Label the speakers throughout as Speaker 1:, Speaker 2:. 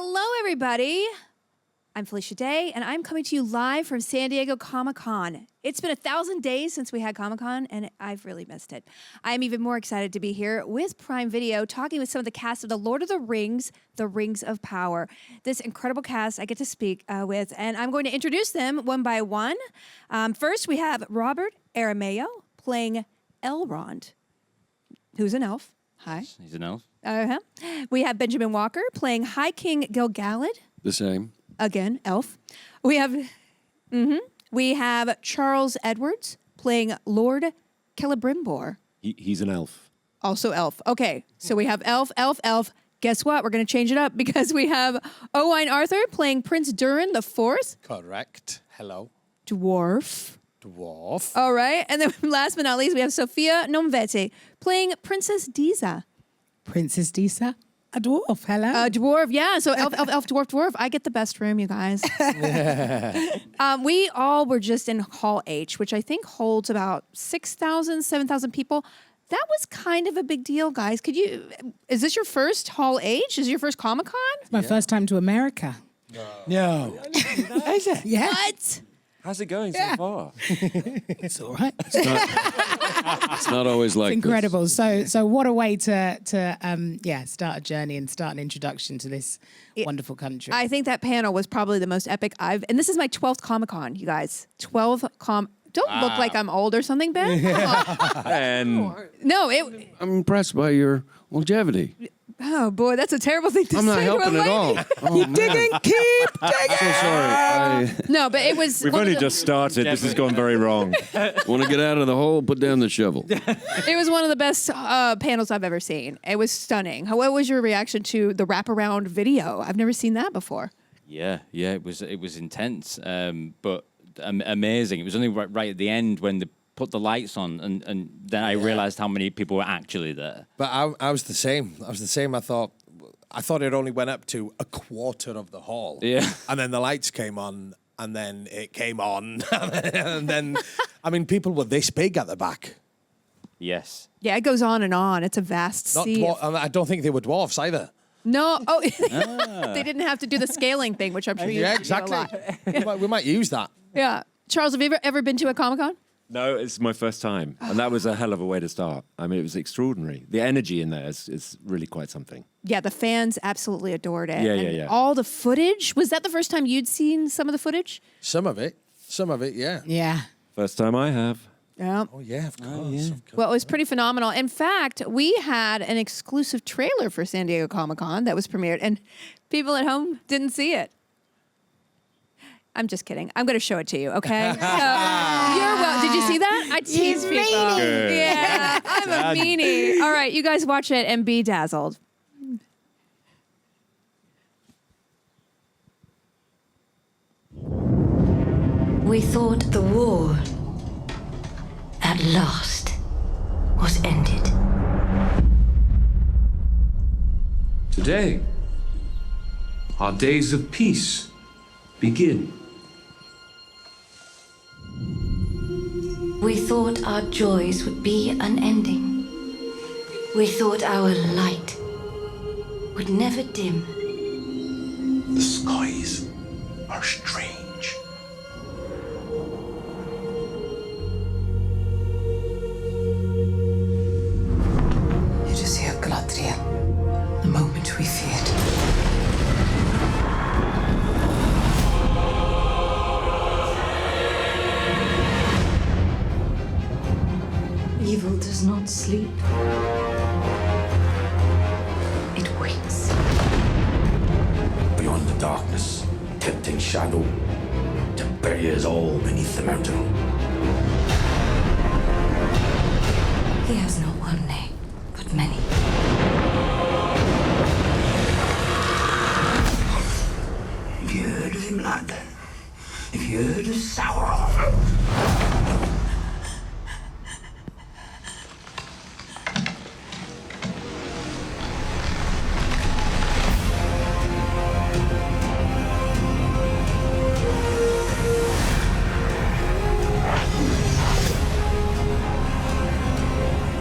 Speaker 1: Hello, everybody. I'm Felicia Day, and I'm coming to you live from San Diego Comic-Con. It's been 1,000 days since we had Comic-Con, and I've really missed it. I'm even more excited to be here with Prime Video, talking with some of the cast of The Lord of the Rings of Power. This incredible cast I get to speak with, and I'm going to introduce them one by one. First, we have Robert Aramayo playing Elrond, who's an elf. Hi.
Speaker 2: He's an elf.
Speaker 1: We have Benjamin Walker playing High King Gil-galad.
Speaker 3: The same.
Speaker 1: Again, elf. We have Charles Edwards playing Lord Celebrimbor.
Speaker 3: He's an elf.
Speaker 1: Also elf. Okay, so we have elf. Guess what? We're going to change it up because we have Owain Arthur playing Prince Durin the Fourth.
Speaker 4: Correct. Hello.
Speaker 1: Dwarf.
Speaker 4: All
Speaker 1: right, and then last but not least, we have Sophia Nomvete playing Princess Disa.
Speaker 5: Princess Disa? A dwarf, hello.
Speaker 1: A dwarf, yeah. So elf, dwarf. I get the best room, you guys. We all were just in Hall H, which I think holds about 6,000, 7,000 people. That was kind of a big deal, guys. Is this your first Hall H? Is it your first Comic-Con?
Speaker 5: It's my first time to America.
Speaker 4: No.
Speaker 5: Is it? Yeah.
Speaker 1: What?
Speaker 3: How's it going so far?
Speaker 5: It's all right.
Speaker 3: It's not always like
Speaker 5: It's incredible. So what a way to start a journey and start an introduction to this wonderful country.
Speaker 1: I think that panel was probably the most epic and this is my 12th Comic-Con, you guys. 12 Don't look like I'm old or something, Ben.
Speaker 3: And
Speaker 1: No,
Speaker 3: I'm impressed by your longevity.
Speaker 1: oh boy, that's a terrible thing to
Speaker 3: I'm not
Speaker 1: say
Speaker 3: helping
Speaker 1: to a
Speaker 3: at all.
Speaker 1: lady.
Speaker 3: Oh,
Speaker 5: digging, keep digging.
Speaker 3: so sorry.
Speaker 1: No, but it was.
Speaker 6: We've only just started. This has gone very wrong.
Speaker 3: Want to get out of the hole? Put down the shovel.
Speaker 1: It was one of the best panels I've ever seen. It was stunning. What was your reaction to the wraparound video? I've never seen that before.
Speaker 2: Yeah, it was intense, but amazing. It was only right at the end when they put the lights on, and then I realized how many people were actually there.
Speaker 4: But I was the same. I thought it only went up to a quarter of the hall.
Speaker 2: Yeah.
Speaker 4: And then the lights came on, and then it came on. And then, I mean, people were this big at the back.
Speaker 2: Yes.
Speaker 1: Yeah, it goes on and on. It's a vast
Speaker 4: Not
Speaker 1: sea.
Speaker 4: and I don't think they were dwarfs either.
Speaker 1: No, they didn't have to do the scaling thing, which I'm sure you
Speaker 4: Yeah,
Speaker 1: do a
Speaker 4: exactly.
Speaker 1: lot.
Speaker 4: We might use that.
Speaker 1: Yeah. Charles, have you ever been to a Comic-Con?
Speaker 6: No, it's my first time. And that was a hell of a way to start. I mean, it was extraordinary. The energy in there is really quite something.
Speaker 1: Yeah, the fans absolutely adored it.
Speaker 6: Yeah,
Speaker 1: And
Speaker 6: yeah.
Speaker 1: all the footage. Was that the first time you'd seen some of the footage?
Speaker 4: Some of it, yeah.
Speaker 5: Yeah.
Speaker 6: First time I have.
Speaker 1: Yeah.
Speaker 4: Oh, yeah, of course. Of course.
Speaker 1: Well, it was pretty phenomenal. In fact, we had an exclusive trailer for San Diego Comic-Con that was premiered, and people at home didn't see it. I'm just kidding. I'm going to show it to you, okay? So, you're well. Did you see that? I tease people.
Speaker 6: Good.
Speaker 1: Yeah, I'm a meanie. All right, you guys watch it and be dazzled.
Speaker 7: We thought the war, at last, was ended.
Speaker 8: Today, our days of peace begin.
Speaker 7: We thought our joys would be unending. We thought our light would never dim.
Speaker 8: The skies are strange.
Speaker 9: It is here, Galadriel. The moment we feared.
Speaker 7: Evil does not sleep. It waits.
Speaker 8: Beyond the darkness, tempting shadow, to bury us all beneath the mountain.
Speaker 7: He has not one name, but many.
Speaker 8: Have you heard of him, lad? Have you heard of Sauron?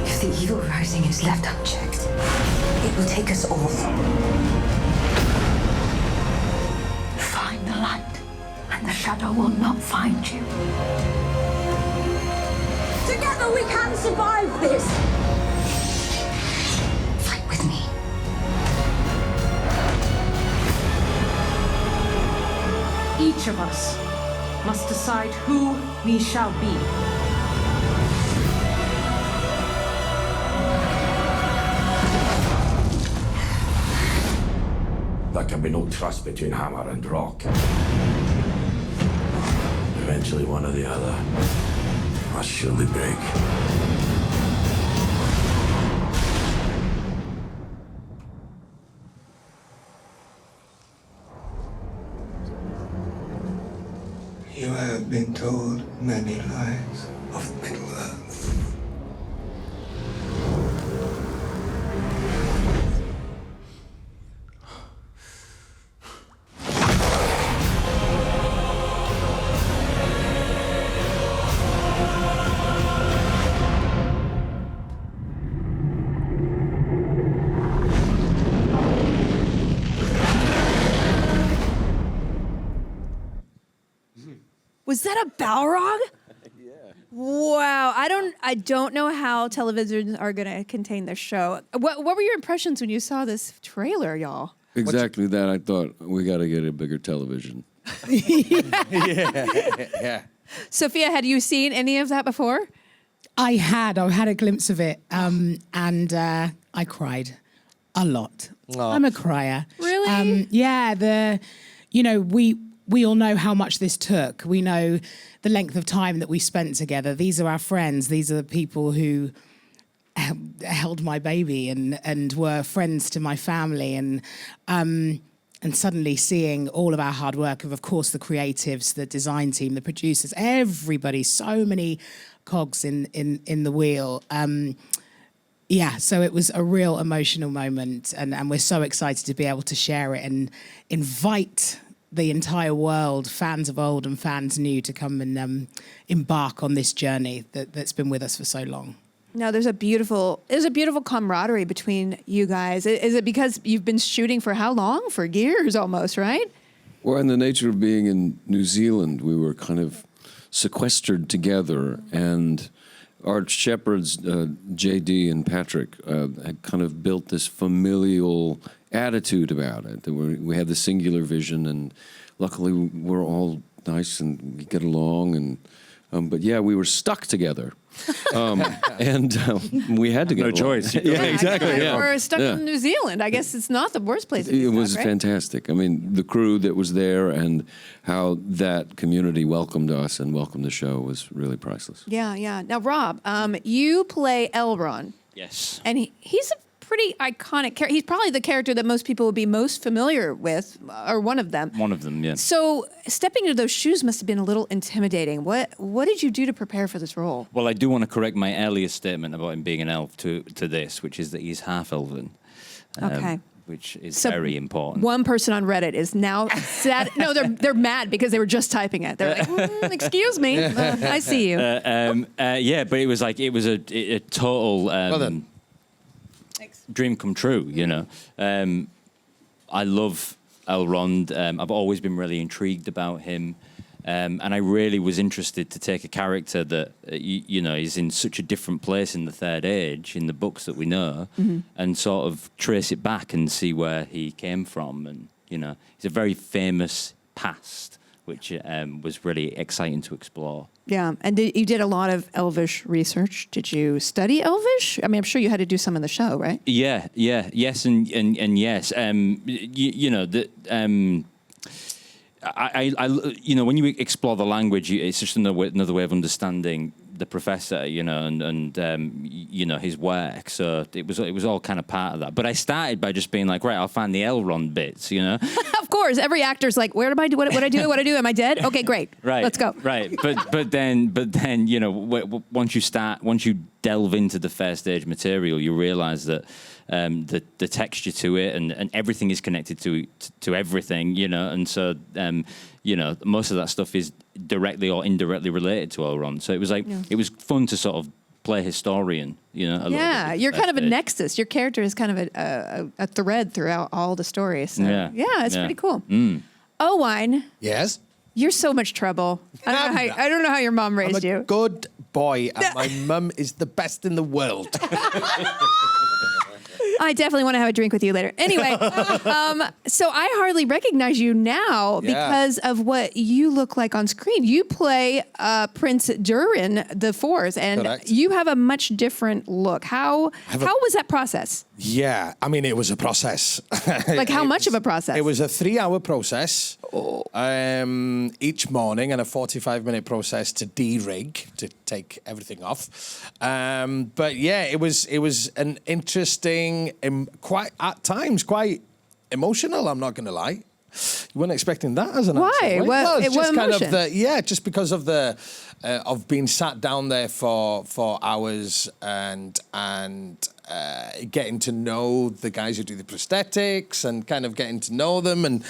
Speaker 7: If the evil rising is left unchecked, it will take us all. shadow will not find you.
Speaker 10: Together we can survive this!
Speaker 7: Fight with me.
Speaker 10: Each of us must decide who we shall be.
Speaker 8: There can be no trust between hammer and rock. Eventually, one or the other must surely break.
Speaker 11: You have been told many lies of Middle-earth.
Speaker 1: Was that a Balrog? Yeah. Wow. I don't know how televisions are going to contain this show. What were your impressions when you saw this trailer, y'all?
Speaker 3: Exactly that. I thought we got to get a bigger television.
Speaker 4: Yeah.
Speaker 1: Sophia, had you seen any of that before?
Speaker 5: I had a glimpse of it, and I cried a lot.
Speaker 4: Aw.
Speaker 5: I'm a crier.
Speaker 1: Really?
Speaker 5: Yeah. We all know how much this took. We know the length of time that we spent together. These are our friends. These are the people who held my baby and were friends to my family. And suddenly seeing all of our hard work of course, the creatives, the design team, the producers, everybody, so many cogs in the wheel. Yeah, so it was a real emotional moment. And we're so excited to be able to share it and invite the entire world, fans of old and fans new, to come and embark on this journey that's been with us for so long.
Speaker 1: No, there's a beautiful camaraderie between you guys. Is it because you've been shooting for how long? For years almost, right?
Speaker 3: Well, in the nature of being in New Zealand, we were kind of sequestered together, and our shepherds, JD and Patrick, had kind of built this familial attitude about it. We had the singular vision, and luckily we're all nice and we get along. And but yeah, we were stuck together, and we had to get
Speaker 6: No
Speaker 3: along.
Speaker 6: choice.
Speaker 3: Yeah, exactly. Yeah.
Speaker 1: We're stuck in New Zealand. I guess it's not the worst place.
Speaker 3: It was
Speaker 1: right?
Speaker 3: fantastic. I mean, the crew that was there and how that community welcomed us and welcomed the show was really priceless.
Speaker 1: Yeah, yeah. Now, Rob, you play Elrond,
Speaker 2: Yes.
Speaker 1: and he's a pretty iconic character. He's probably the character that most people would be most familiar with, or one of them.
Speaker 2: One of them, yeah.
Speaker 1: So stepping into those shoes must have been a little intimidating. What did you do to prepare for this role?
Speaker 2: Well, I do want to correct my earlier statement about him being an elf to this, which is that he's half elven.
Speaker 1: Okay.
Speaker 2: Which is
Speaker 1: So
Speaker 2: very important.
Speaker 1: One person on Reddit is now sad. No, they're mad because they were just typing it. They're like, "Excuse me, I see you."
Speaker 2: Yeah, but it was a total dream come true. You know, I love Elrond. I've always been really intrigued about him. And I really was interested to take a character that, you know, is in such a different place in the Third Age, in the books that we know, and sort of trace it back and see where he came from. And, you know, it's a very famous past, which was really exciting to explore.
Speaker 1: Yeah, and you did a lot of Elvish research. Did you study Elvish? I mean, I'm sure you had to do some in the show, right?
Speaker 2: Yes, and yes. You know, I you know, when you explore the language, it's just another way of understanding the professor, you know, and you know, his work. So it was all kind of part of that. But I started by just being like, right, I'll find the Elrond bits, you know.
Speaker 1: Of course, every actor's like, where do I do? What I do? What I do? Am I dead? Okay, great.
Speaker 2: Right,
Speaker 1: let's go.
Speaker 2: Right, but then you know, once you delve into the first stage material, you realise that the texture to it and everything is connected to everything, you know, and so you know, most of that stuff is directly or indirectly related to Elrond. So it was like it was fun to sort of play historian, you know.
Speaker 1: Yeah, you're kind of a nexus. Your character is kind of a thread throughout all the stories. So, yeah, it's pretty cool. Owain.
Speaker 4: Yes?
Speaker 1: You're so much trouble. I don't know how your mom raised
Speaker 4: I'm a
Speaker 1: you.
Speaker 4: good boy, and my mum is the best in the world.
Speaker 1: I definitely want to have a drink with you later. Anyway, so I hardly recognize you now because of what you look like on screen. You play Prince Durin IV, and
Speaker 4: Correct.
Speaker 1: you have a much different look. How was that process?
Speaker 4: Yeah, I mean, it was a process.
Speaker 1: Like how much of a process?
Speaker 4: It was a 3-hour process each morning and a 45-minute process to de-rig, to take everything off. But yeah, it was an interesting, at times quite emotional, I'm not going to lie. You weren't expecting that as an answer.
Speaker 1: Why?
Speaker 4: Right?
Speaker 1: Well,
Speaker 4: it's just
Speaker 1: what
Speaker 4: kind
Speaker 1: emotion?
Speaker 4: of just because of the of being sat down there for hours and getting to know the guys who do the prosthetics and kind of getting to know them and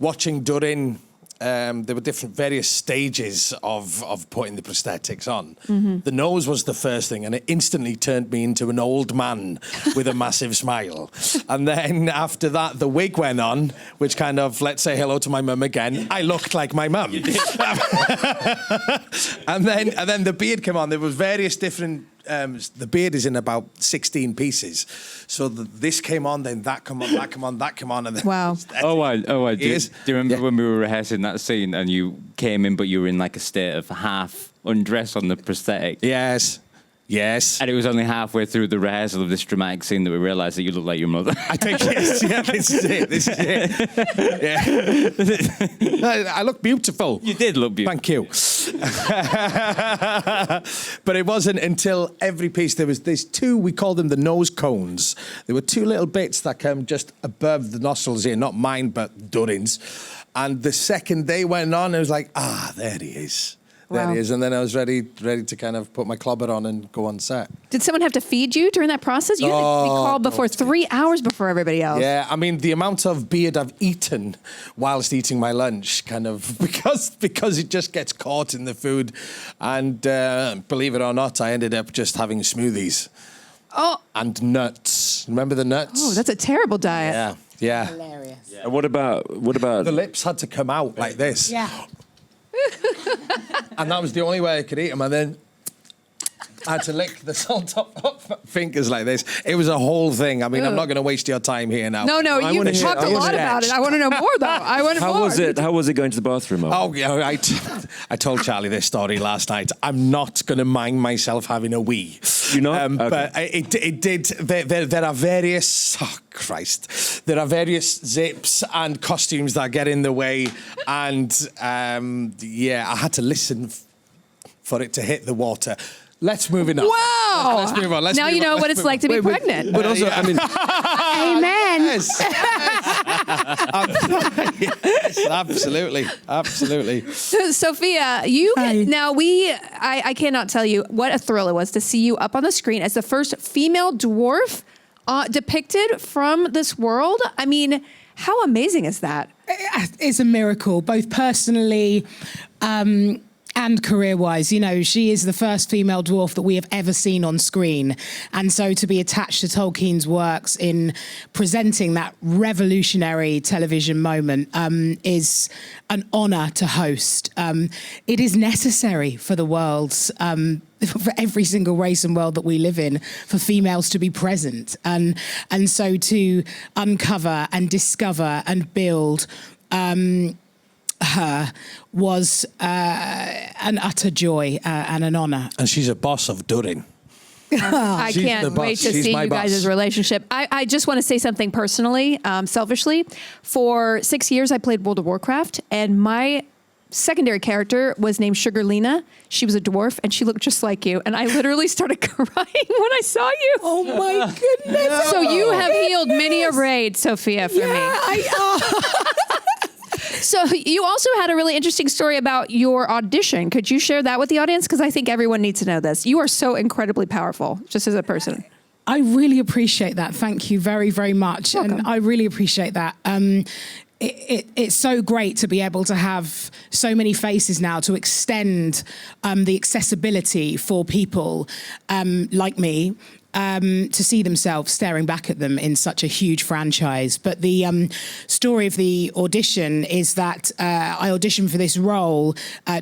Speaker 4: watching Durin. There were various stages of putting the prosthetics on.
Speaker 1: Mm-hmm.
Speaker 4: The nose was the first thing, and it instantly turned me into an old man with a massive smile. And then after that, the wig went on, which kind of, let's say hello to my mum again. I looked like my mum. and then the beard came on. There was various different. The beard is in about 16 pieces. So this came on, then that came on, that came on, that came on. And then
Speaker 1: wow.
Speaker 2: I do. Do you remember when we were rehearsing that scene and you came in, but you were in like a state of half undress on the prosthetic?
Speaker 4: Yes.
Speaker 2: And it was only halfway through the rehearsal of this dramatic scene that we realised that you look like your mother.
Speaker 4: I think, yes, yeah, this is it. Yeah. I look beautiful.
Speaker 2: You did look beautiful.
Speaker 4: Thank you. But it wasn't until every piece, there's two, we call them the nose cones. There were two little bits that come just above the nostrils here, not mine, but Durin's. And the second they went on, it was like, there he is. There he is. And then I was ready to kind of put my clobber on and go on set.
Speaker 1: Did someone have to feed you during that process? You had to be called before 3 hours before everybody else.
Speaker 4: Yeah, I mean, the amount of beard I've eaten whilst eating my lunch, kind of, because it just gets caught in the food. And believe it or not, I ended up just having smoothies.
Speaker 1: Oh.
Speaker 4: And nuts. Remember the nuts?
Speaker 1: Oh, that's a terrible diet.
Speaker 4: Yeah.
Speaker 5: Hilarious.
Speaker 6: And what about
Speaker 4: The lips had to come out like this.
Speaker 5: Yeah.
Speaker 4: And that was the only way I could eat them. And then I had to lick the salt off my fingers like this. It was a whole thing. I mean, I'm not going to waste your time here now.
Speaker 1: No, you talked a lot about it. I want to know more, though. I want more.
Speaker 6: How was it going to the bathroom?
Speaker 4: Oh, yeah, I told Charlie this story last night. I'm not going to mind myself having a wee.
Speaker 6: You're not? Okay.
Speaker 4: But it did. There are various. Oh, Christ. There are various zips and costumes that get in the way. And, I had to listen for it to hit the water. Let's move on.
Speaker 1: Wow.
Speaker 4: Let's move on.
Speaker 1: Now you know what it's like to be pregnant.
Speaker 6: But also, I mean...
Speaker 1: Amen.
Speaker 4: Yes. Yes, absolutely.
Speaker 1: Sophia, I cannot tell you what a thrill it was to see you up on the screen as the first female dwarf depicted from this world. I mean, how amazing is that?
Speaker 5: It's a miracle, both personally and career-wise. You know, she is the first female dwarf that we have ever seen on screen. And so to be attached to Tolkien's works in presenting that revolutionary television moment is an honour to host. It is necessary for the world's, for every single race and world that we live in, for females to be present. And so to uncover and discover and build her was an utter joy and an honour.
Speaker 4: And she's a boss of Durin.
Speaker 1: I can't wait to see you guys' relationship. I just want to say something personally, selfishly. For 6 years, I played World of Warcraft, and my secondary character was named Sugarlina. She was a dwarf, and she looked just like you. And I literally started crying when I saw you.
Speaker 5: Oh, my goodness.
Speaker 1: So you have healed many a raid, Sophia, for me. So you also had a really interesting story about your audition. Could you share that with the audience? Because I think everyone needs to know this. You are so incredibly powerful, just as a person.
Speaker 5: I really appreciate that. Thank you very, very much.
Speaker 1: Welcome.
Speaker 5: And I really appreciate that. it's so great to be able to have so many faces now to extend the accessibility for people like me to see themselves staring back at them in such a huge franchise. But the story of the audition is that I auditioned for this role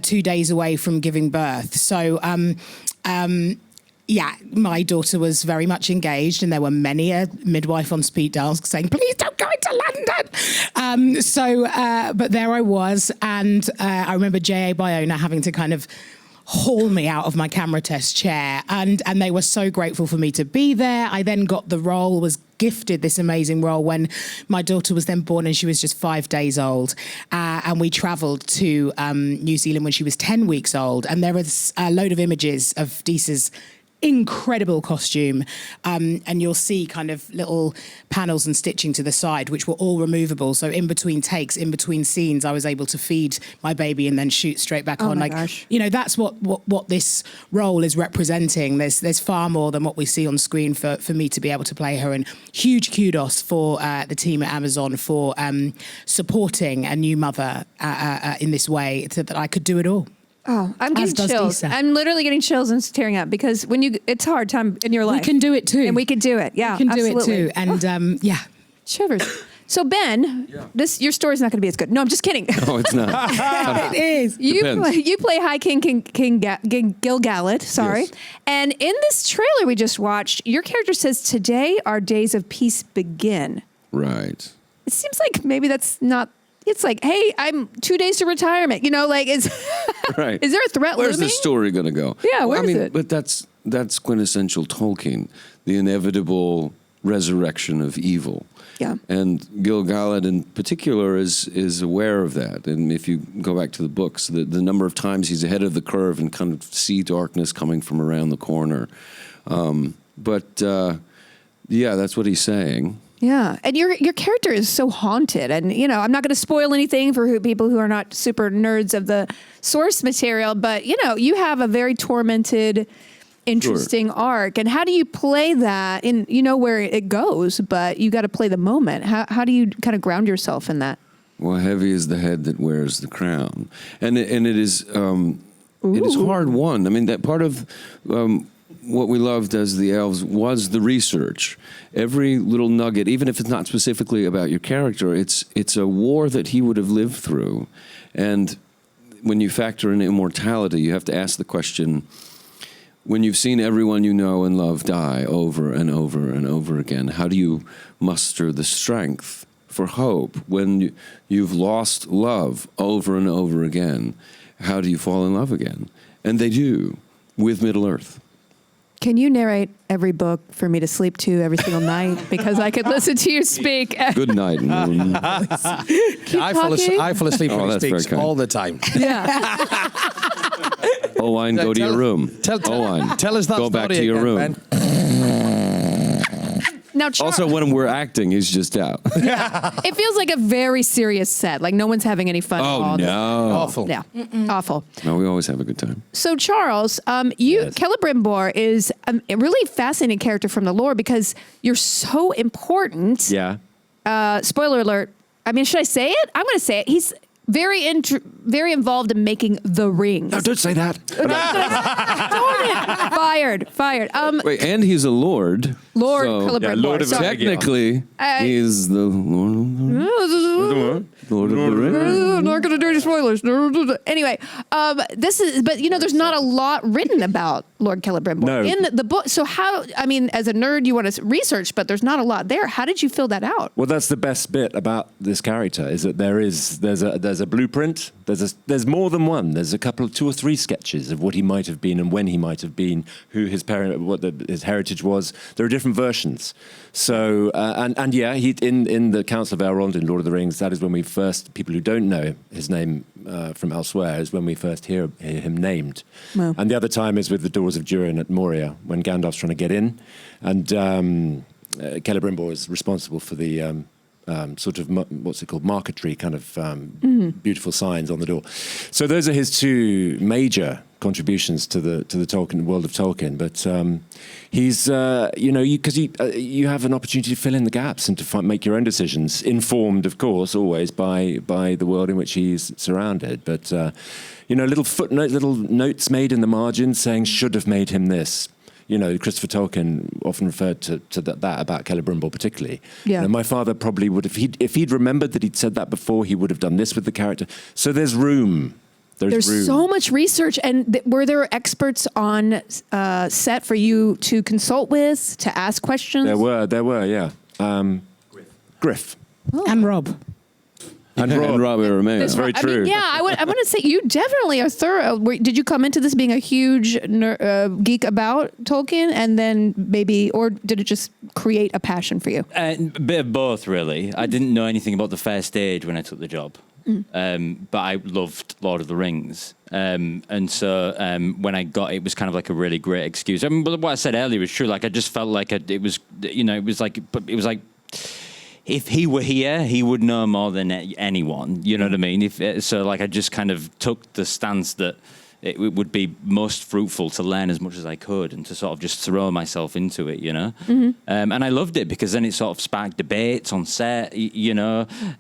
Speaker 5: 2 days away from giving birth. So yeah, my daughter was very much engaged, and there were many a midwife on speed dial saying, please don't go into London. But there I was, and I remember J.A. Bayona having to kind of haul me out of my camera test chair, and they were so grateful for me to be there. I then got the role, was gifted this amazing role when my daughter was then born, and she was just 5 days old, and we travelled to New Zealand when she was 10 weeks old, and there was a load of images of Deesa's incredible costume, and you'll see kind of little panels and stitching to the side, which were all removable. So in between takes, in between scenes, I was able to feed my baby and then shoot straight back on.
Speaker 1: My gosh.
Speaker 5: You know, that's what this role is representing. There's far more than what we see on screen for me to be able to play her. And huge kudos for the team at Amazon for supporting a new mother in this way, so that I could do it all.
Speaker 1: Oh, I'm getting chills.
Speaker 5: Deesa.
Speaker 1: I'm literally getting chills and tearing up, because it's a hard time in your life.
Speaker 5: We can do it too.
Speaker 1: And we can do it. Yeah,
Speaker 5: we can
Speaker 1: absolutely.
Speaker 5: do it too. And yeah.
Speaker 1: Shivers. So Ben, your story's not going to be as good. No, I'm just kidding.
Speaker 3: No, it's not.
Speaker 5: It is.
Speaker 1: You play High King Gil-galad, sorry.
Speaker 3: Yes.
Speaker 1: And in this trailer we just watched, your character says, today our days of peace begin.
Speaker 3: Right.
Speaker 1: It seems like maybe that's not... It's like, hey, I'm 2 days to retirement. You know, like, is
Speaker 3: Right.
Speaker 1: Is there a threat
Speaker 3: Where's
Speaker 1: looming?
Speaker 3: the story going to go?
Speaker 1: Yeah, where is it?
Speaker 3: But that's quintessential Tolkien, the inevitable resurrection of evil.
Speaker 1: Yeah.
Speaker 3: And Gil-galad in particular is aware of that. And if you go back to the books, the number of times he's ahead of the curve and kind of see darkness coming from around the corner. Yeah, that's what he's saying.
Speaker 1: Yeah, and your character is so haunted, and you know, I'm not going to spoil anything for people who are not super nerds of the source material, but you know, you have a very tormented, interesting arc, and how do you play that? And you know where it goes, but you got to play the moment. How do you kind of ground yourself in that?
Speaker 3: Well, heavy is the head that wears the crown, and it is hard won. I mean, that part of what we loved as the elves was the research. Every little nugget, even if it's not specifically about your character, it's a war that he would have lived through. And when you factor in immortality, you have to ask the question, when you've seen everyone you know and love die over and over and over again, how do you muster the strength for hope? When you've lost love over and over again, how do you fall in love again? And they do, with Middle-earth.
Speaker 1: Can you narrate every book for me to sleep to every single night? Because I could listen to you speak.
Speaker 3: Good night.
Speaker 4: I fall asleep when he speaks all the time.
Speaker 1: Yeah.
Speaker 3: Owain, go to your room. Owain,
Speaker 4: tell us that
Speaker 3: go back to your room.
Speaker 1: Now,
Speaker 3: also, when we're acting, he's just out.
Speaker 1: it feels like a very serious set. Like no one's having any fun.
Speaker 3: Oh, no.
Speaker 4: Awful.
Speaker 1: Yeah, awful.
Speaker 3: No, we always have a good time.
Speaker 1: So, Charles, Celebrimbor is a really fascinating character from the lore because you're so important.
Speaker 6: Yeah.
Speaker 1: Spoiler alert. I mean, should I say it? I'm going to say it. He's very involved in making the rings.
Speaker 6: No, don't say that.
Speaker 1: Darn it. Fired.
Speaker 3: Wait, and he's a lord.
Speaker 1: Lord
Speaker 3: so
Speaker 1: Celebrimbor.
Speaker 6: Yeah, Lord of
Speaker 3: technically, he's the Lord of the Rings.
Speaker 1: Not going to do any spoilers. Anyway, but you know, there's not a lot written about Lord Celebrimbor
Speaker 6: No.
Speaker 1: in the book. So how? I mean, as a nerd, you want to research, but there's not a lot there. How did you fill that out?
Speaker 6: Well, that's the best bit about this character is that there's a blueprint. There's more than one. There's a couple of 2 or 3 sketches of what he might have been and when he might have been, who his parent, what his heritage was. There are different versions. So and yeah, he in the Council of Elrond in Lord of the Rings. That is when we first, people who don't know his name from elsewhere, is when we first hear him named.
Speaker 1: Wow.
Speaker 6: And the other time is with the Doors of Durin at Moria when Gandalf's trying to get in, and Celebrimbor is responsible for the sort of what's it called, marquetry kind of beautiful signs on the door. So those are his 2 major contributions to the Tolkien world of Tolkien. But he's because you have an opportunity to fill in the gaps and to make your own decisions, informed, of course, always by the world in which he's surrounded. But little footnotes, little notes made in the margins saying should have made him this. Christopher Tolkien often referred to that about Celebrimbor particularly.
Speaker 1: Yeah.
Speaker 6: My father probably would have, if he'd remembered that he'd said that before, he would have done this with the character. So there's room. There's room.
Speaker 1: So much research. And were there experts on set for you to consult with, to ask questions?
Speaker 6: There were, yeah. Griff.
Speaker 1: Oh.
Speaker 5: And Rob.
Speaker 3: And Rob Aramea.
Speaker 1: That's
Speaker 6: very
Speaker 1: right.
Speaker 6: true.
Speaker 1: I mean, yeah, I want to say you definitely are thorough. Did you come into this being a huge geek about Tolkien, and then maybe, or did it just create a passion for you?
Speaker 2: A bit of both, really. I didn't know anything about the fair stage when I took the job, but I loved Lord of the Rings, and so when I got it, was kind of like a really great excuse. I mean, what I said earlier was true. Like I just felt like it was like. If he were here, he would know more than anyone. You know what I mean? I just kind of took the stance that it would be most fruitful to learn as much as I could and to sort of just throw myself into it, And I loved it because then it sort of sparked debates on set,
Speaker 1: Sounds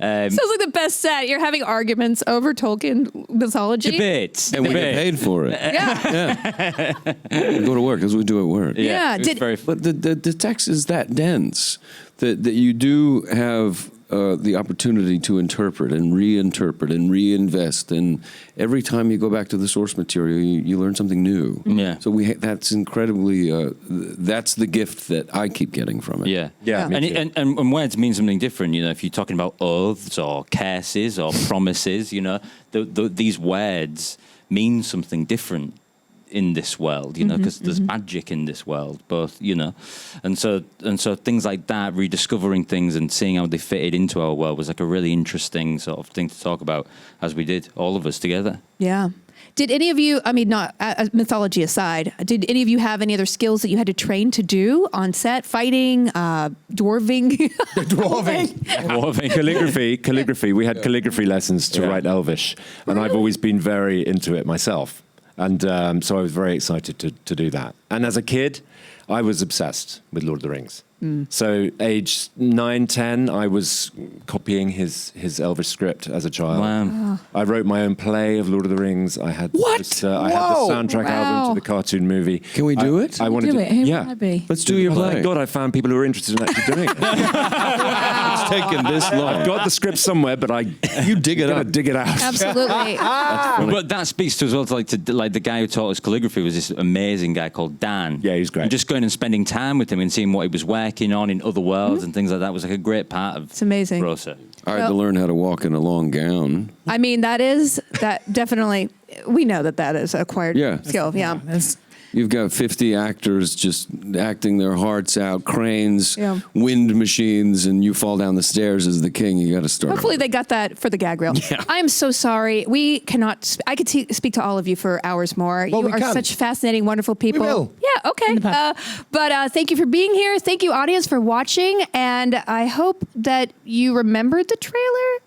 Speaker 1: like the best set. You're having arguments over Tolkien mythology.
Speaker 2: Debates.
Speaker 3: And we get paid for it.
Speaker 1: Yeah.
Speaker 3: We go to work as we do at work.
Speaker 1: Yeah.
Speaker 3: But the text is that dense that you do have the opportunity to interpret and reinterpret and reinvest, and every time you go back to the source material, you learn something new.
Speaker 2: Yeah.
Speaker 3: So that's incredibly. That's the gift that I keep getting from it.
Speaker 2: Yeah. And words mean something different. If you're talking about oaths or curses or promises, these words mean something different in this world, because there's magic in this world, both, and so things like that, rediscovering things and seeing how they fitted into our world was like a really interesting sort of thing to talk about, as we did, all of us together.
Speaker 1: Yeah. Did any of you, not mythology aside, did any of you have any other skills that you had to train to do on set? Fighting, dwarving?
Speaker 6: Calligraphy. We had calligraphy lessons to write Elvish, and I've always been very into it myself. And so I was very excited to do that. And as a kid, I was obsessed with Lord of the Rings. So age 9, 10, I was copying his Elvish script as a child.
Speaker 2: Wow.
Speaker 6: I wrote my own play of Lord of the Rings. I had I had the soundtrack album to the cartoon movie.
Speaker 3: Can we do it?
Speaker 6: I wanted
Speaker 5: do
Speaker 6: to.
Speaker 5: it. Who
Speaker 6: Yeah.
Speaker 5: would I be?
Speaker 3: Let's do your play.
Speaker 6: Thank God I found people who are interested in actually doing it.
Speaker 3: It's taken this long.
Speaker 6: I've got the script somewhere, but
Speaker 3: You dig it up.
Speaker 6: dig it out.
Speaker 1: Absolutely.
Speaker 2: But that speaks to as well to the guy who taught us calligraphy was this amazing guy called Dan.
Speaker 6: Yeah, he's great.
Speaker 2: And just going and spending time with him and seeing what he was working on in other worlds and things like that was like a great part of
Speaker 1: It's amazing.
Speaker 2: the process.
Speaker 3: I had to learn how to walk in a long gown.
Speaker 1: I mean, that definitely, we know that is acquired skill. Yeah.
Speaker 3: You've got 50 actors just acting their hearts out, cranes, wind machines, and you fall down the stairs as the king. You got to start.
Speaker 1: Hopefully they got that for the gag reel. Yeah. I am so sorry. We cannot, I could speak to all of you for hours more.
Speaker 4: Well,
Speaker 1: you
Speaker 4: we
Speaker 1: are
Speaker 4: can.
Speaker 1: such fascinating, wonderful people.
Speaker 4: We will.
Speaker 1: Yeah, okay. But thank you for being here. Thank you, audience, for watching. And I hope that you remembered the trailer.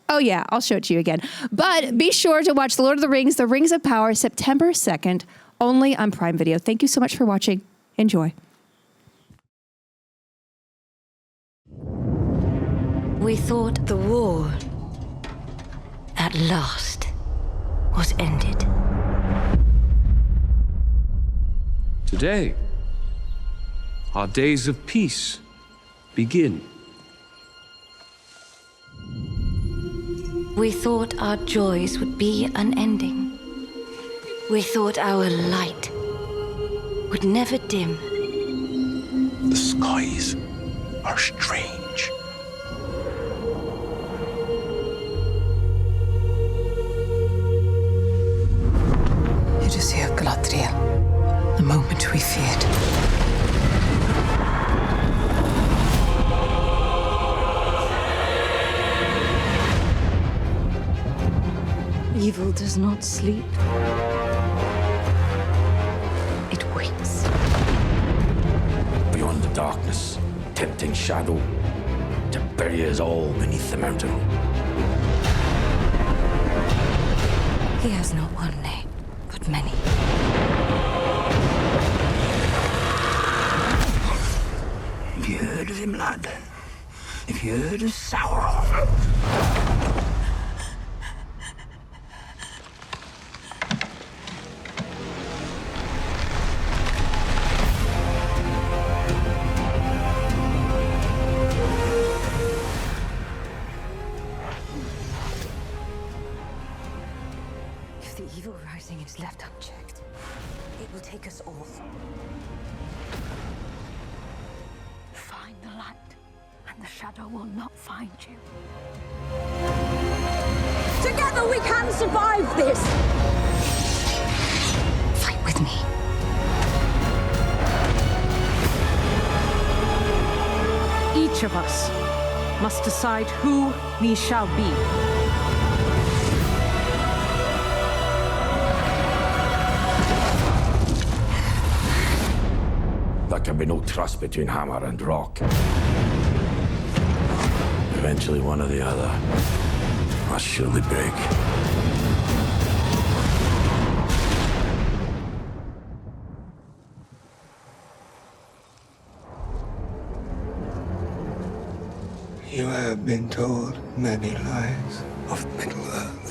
Speaker 1: Oh, yeah, I'll show it to you again. But be sure to watch The Lord of the Rings, The Rings of Power, September 2nd, only on Prime Video. Thank you so much for watching. Enjoy.
Speaker 7: We thought the war, at last, was ended.
Speaker 11: Today, our days of peace begin.
Speaker 7: We thought our joys would be unending. We thought our light would never dim.
Speaker 8: The skies are strange.
Speaker 9: It is here, Galadriel. The moment we feared.
Speaker 7: Evil does not sleep. It waits.
Speaker 8: Beyond the darkness, tempting shadow to bury us all beneath the mountain.
Speaker 7: He has not one name, but of many.
Speaker 8: Have you heard of him, lad? Have you heard of Sauron?
Speaker 7: If the evil rising is left unchecked, it will take us all. Find the light, and the shadow will not find you. Together we can survive this! Fight with me.
Speaker 10: Each of us must decide who we shall be.
Speaker 8: There can be no trust between hammer and rock. Eventually, one or the other must surely break. You have been told many lies of Middle-earth.